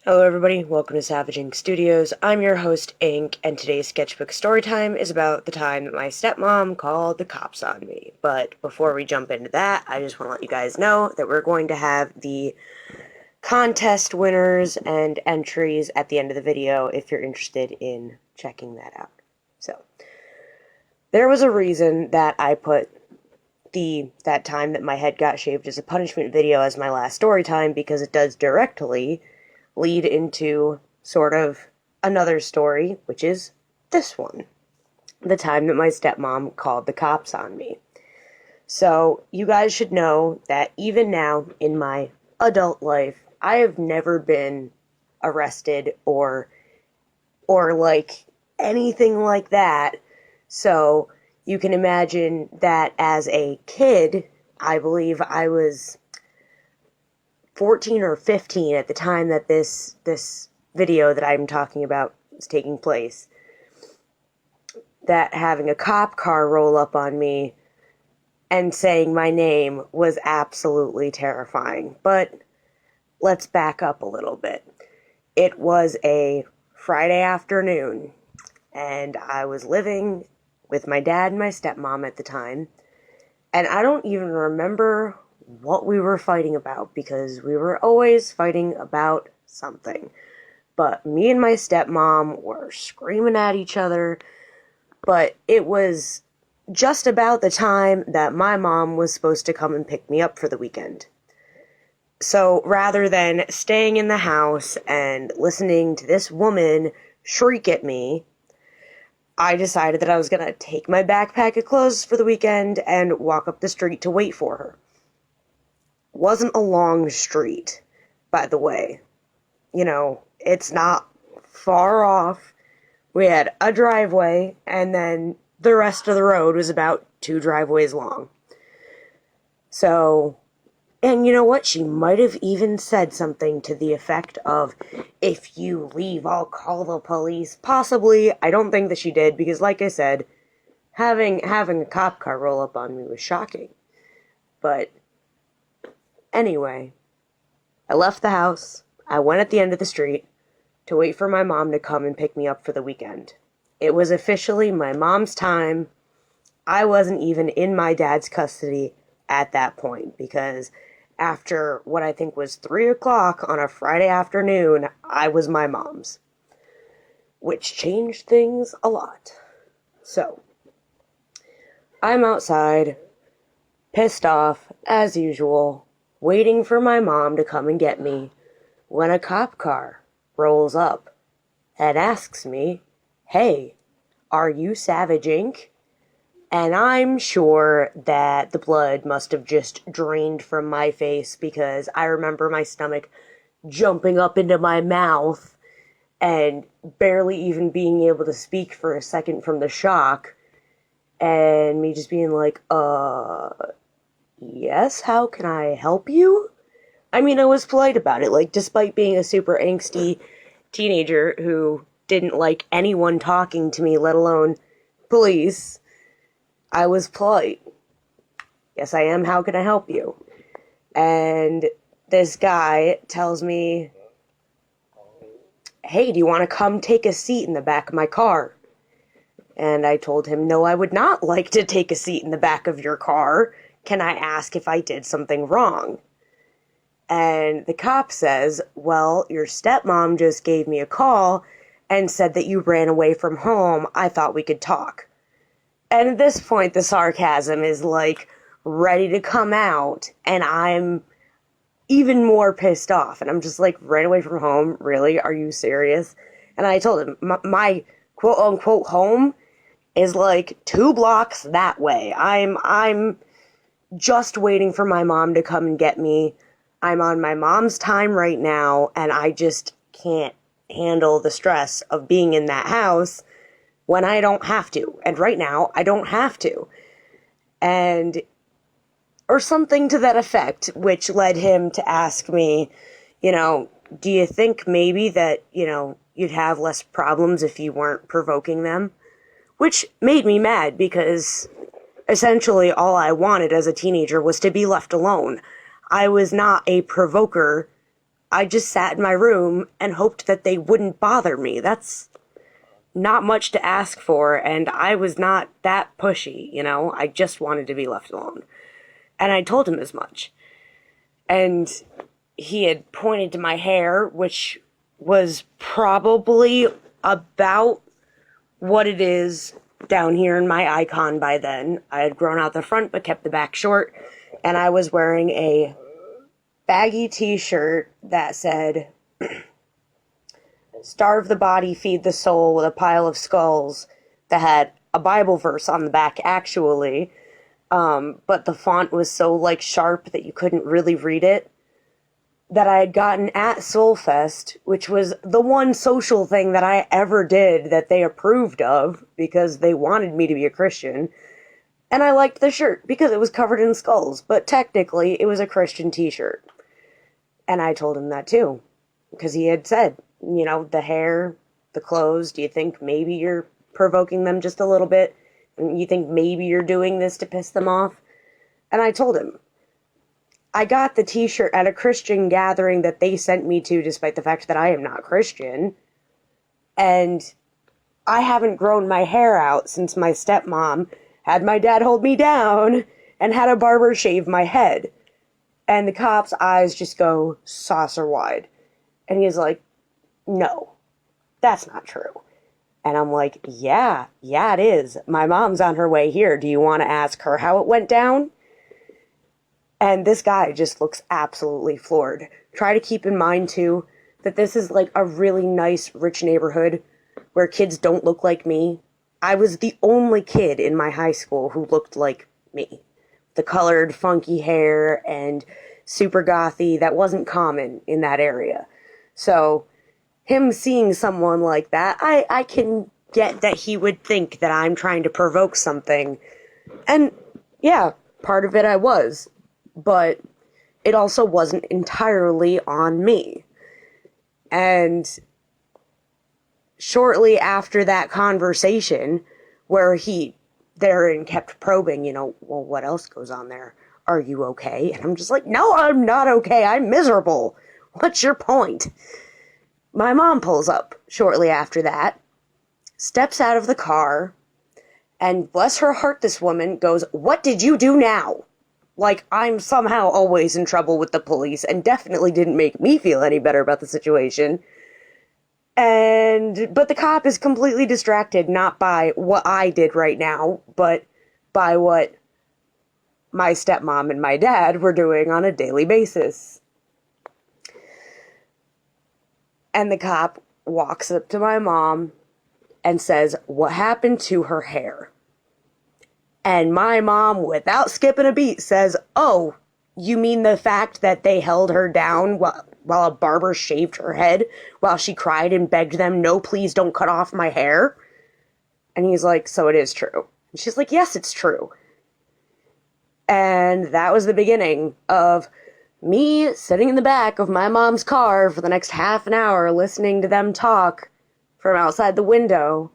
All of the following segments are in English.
Hello everybody, welcome to Savage Ink Studios. I'm your host, Ink, and today's Sketchbook Storytime is about the time that my stepmom called the cops on me. But before we jump into that, I just want to let you guys know that we're going to have the contest winners and entries at the end of the video if you're interested in checking that out. So, there was a reason that I put that time that my head got shaved as a punishment video as my last story time, because it does directly lead into sort of another story, which is this one. The time that my stepmom called the cops on me. So, you guys should know that even now in my adult life, I have never been arrested or like anything like that. So, you can imagine that as a kid, I believe I was 14 or 15 at the time that this video that I'm talking about was taking place, that having a cop car roll up on me and saying my name was absolutely terrifying. But let's back up a little bit. It was a Friday afternoon, and I was living with my dad and my stepmom at the time, and I don't even remember what we were fighting about, because we were always fighting about something. But me and my stepmom were screaming at each other, but it was just about the time that my mom was supposed to come and pick me up for the weekend. So rather than staying in the house and listening to this woman shriek at me, I decided that I was going to take my backpack of clothes for the weekend and walk up the street to wait for her. Wasn't a long street, by the way. You know, it's not far off. We had a driveway, and then the rest of the road was about 2 driveways long. So, and you know what? She might have even said something to the effect of, "If you leave, I'll call the police." Possibly. I don't think that she did, because like I said, having a cop car roll up on me was shocking. But anyway, I left the house. I went at the end of the street to wait for my mom to come and pick me up for the weekend. It was officially my mom's time. I wasn't even in my dad's custody at that point, because after what I think was 3 o'clock on a Friday afternoon, I was my mom's, which changed things a lot. So, I'm outside, pissed off, as usual, waiting for my mom to come and get me, when a cop car rolls up and asks me, "Hey, are you Savage Ink?" And I'm sure that the blood must have just drained from my face, because I remember my stomach jumping up into my mouth and barely even being able to speak for a second from the shock, and me just being like, yes, how can I help you? I mean, I was polite about it, like, despite being a super angsty teenager who didn't like anyone talking to me, let alone police, I was polite. "Yes, I am, how can I help you?" And this guy tells me, "Hey, do you want to come take a seat in the back of my car?" And I told him, "No, I would not like to take a seat in the back of your car. Can I ask if I did something wrong?" And the cop says, "Well, your stepmom just gave me a call and said that you ran away from home. I thought we could talk." And at this point, the sarcasm is, like, ready to come out, and I'm even more pissed off. And I'm just like, "Ran away from home? Really? Are you serious?" And I told him, my quote-unquote home is, like, 2 blocks that way. I'm just waiting for my mom to come and get me. I'm on my mom's time right now, and I just can't handle the stress of being in that house when I don't have to. And right now, I don't have to. And, or something to that effect, which led him to ask me, "Do you think maybe that, you'd have less problems if you weren't provoking them?" Which made me mad, because essentially all I wanted as a teenager was to be left alone. I was not a provoker I just sat in my room and hoped that they wouldn't bother me. That's not much to ask for, and I was not that pushy, you know? I just wanted to be left alone. And I told him as much. And he had pointed to my hair, which was probably about what it is down here in my icon by then. I had grown out the front but kept the back short, and I was wearing a baggy t-shirt that said, "Starve the body, feed the soul," with a pile of skulls that had a Bible verse on the back, actually. But the font was so, like, sharp that you couldn't really read it. That I had gotten at Soulfest, which was the one social thing that I ever did that they approved of, because they wanted me to be a Christian. And I liked the shirt, because it was covered in skulls, but technically it was a Christian t-shirt. And I told him that too, because he had said, you know, the hair, the clothes, do you think maybe you're provoking them just a little bit? And you think maybe you're doing this to piss them off? And I told him, I got the t-shirt at a Christian gathering that they sent me to, despite the fact that I am not Christian. And I haven't grown my hair out since my stepmom had my dad hold me down and had a barber shave my head. And the cop's eyes just go saucer wide. And he's like, "No, that's not true." And I'm like, yeah, it is. My mom's on her way here. Do you want to ask her how it went down? And this guy just looks absolutely floored. Try to keep in mind, too, that this is like a really nice, rich neighborhood where kids don't look like me. I was the only kid in my high school who looked like me. The colored, funky hair and super gothy, that wasn't common in that area. So him seeing someone like that, I can get that he would think that I'm trying to provoke something. And yeah, part of it I was. But it also wasn't entirely on me. And shortly after that conversation, where he therein kept probing, you know, well, what else goes on there? Are you okay? And I'm just like, no, I'm not okay. I'm miserable. What's your point? My mom pulls up shortly after that, steps out of the car, and bless her heart, this woman goes, "What did you do now?" Like, I'm somehow always in trouble with the police, and definitely didn't make me feel any better about the situation. But the cop is completely distracted, not by what I did right now, but by what my stepmom and my dad were doing on a daily basis. And the cop walks up to my mom and says, "What happened to her hair?" And my mom, without skipping a beat, says, "Oh, you mean the fact that they held her down while a barber shaved her head while she cried and begged them, 'No, please don't cut off my hair'?" And he's like, "So it is true." And she's like, "Yes, it's true." And that was the beginning of me sitting in the back of my mom's car for the next half an hour listening to them talk from outside the window.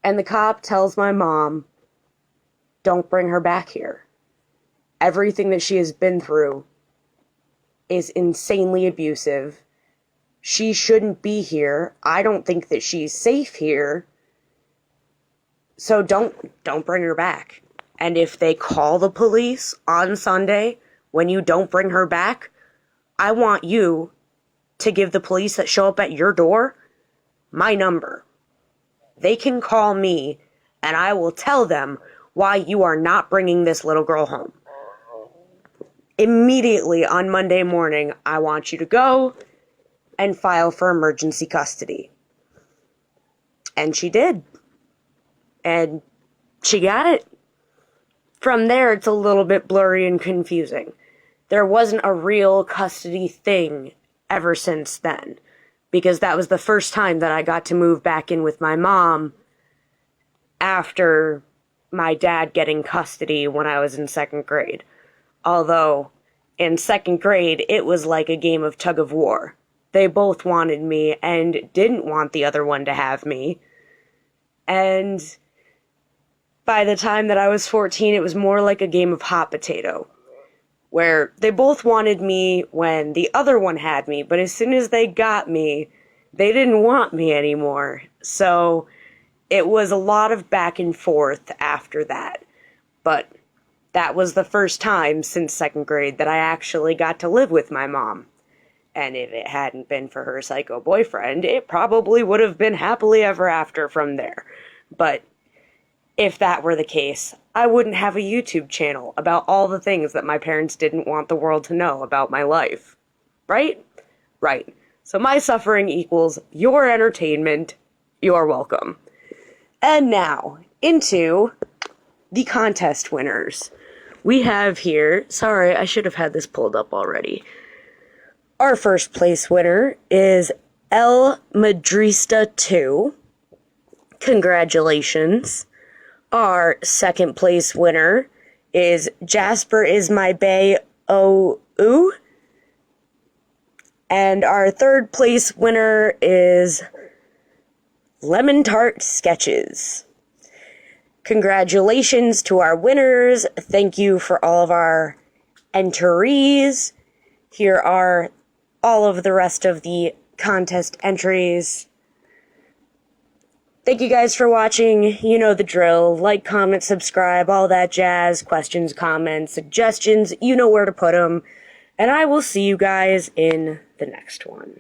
And the cop tells my mom, "Don't bring her back here. Everything that she has been through is insanely abusive. She shouldn't be here. I don't think that she's safe here. So don't bring her back. And if they call the police on Sunday when you don't bring her back, I want you to give the police that show up at your door my number. They can call me and I will tell them why you are not bringing this little girl home. Immediately on Monday morning, I want you to go and file for emergency custody." And she did. And she got it. From there, it's a little bit blurry and confusing. There wasn't a real custody thing ever since then, because that was the first time that I got to move back in with my mom after my dad getting custody when I was in second grade. Although, in second grade, it was like a game of tug of war. They both wanted me and didn't want the other one to have me. And by the time that I was 14, it was more like a game of hot potato. where they both wanted me when the other one had me, but as soon as they got me, they didn't want me anymore. So it was a lot of back and forth after that. But that was the first time since second grade that I actually got to live with my mom. And if it hadn't been for her psycho boyfriend, it probably would have been happily ever after from there. But if that were the case, I wouldn't have a YouTube channel about all the things that my parents didn't want the world to know about my life. Right? Right. So my suffering equals your entertainment. You're welcome. And now, into the contest winners. We have here, sorry, I should have had this pulled up already. Our first place winner is El Madrista 2. Congratulations. Our second place winner is Jasper Is My Bay Oh Ooh. And our third place winner is Lemon Tart Sketches. Congratulations to our winners. Thank you for all of our entries. Here are all of the rest of the contest entries. Thank you guys for watching. You know the drill. Like, comment, subscribe, all that jazz. Questions, comments, suggestions, you know where to put them. And I will see you guys in the next one.